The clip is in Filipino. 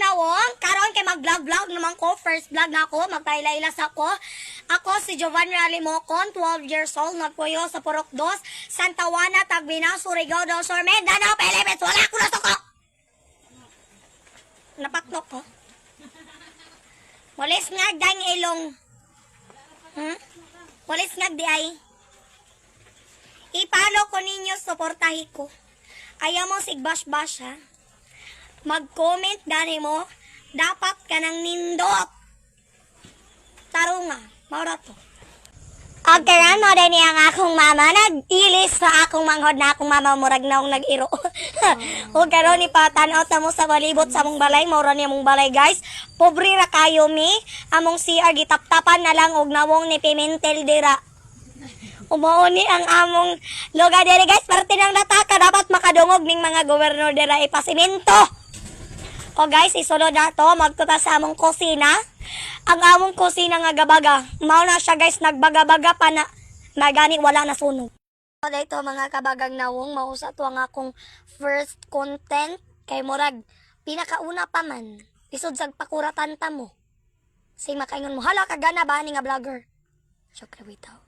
nawong, karon kay mag-vlog naman ko, first vlog na ako, magpailaylas ako. Ako si Giovanni Alimocon, 12 years old, nagpuyo sa Purok 2, Santa Juana, Tagbina, Surigao del Sur, Mindanao, Philippines, wala ko na suko! Napaklok ko. Walis nga dang ilong. Walis nga di ay. Ipalo ko ninyo, suportahi ko. Ayaw mo sigbash-bash ha. Mag-comment gani mo, dapat ka nang nindot. Tarunga, maura to. Okay na, no, din ang akong mama, nag-ilis sa akong manghod na akong mama, murag na akong nag-iro. O karon ni patanaw ta mo sa balibot sa mong balay, maura niya mong balay guys. Pobre ra kayo mi, among CR gitap-tapan na lang og nawong ni Pimentel dira. Umao ni ang among lugar diri guys, parte nang nataka dapat makadungog ning mga gobernador dira ipasimento. O guys, isunod na to, magtuta sa among kusina. Ang among kusina nga gabaga. Mao na siya guys, nagbaga-baga pa na magani wala na sunog. So dito mga kabagang nawong, mausa to ang akong first content kay murag pinakauna pa man. Isod sa pakuratan ta mo. Say makaingon mo, hala kagana ba ni nga vlogger? Syokre witaw.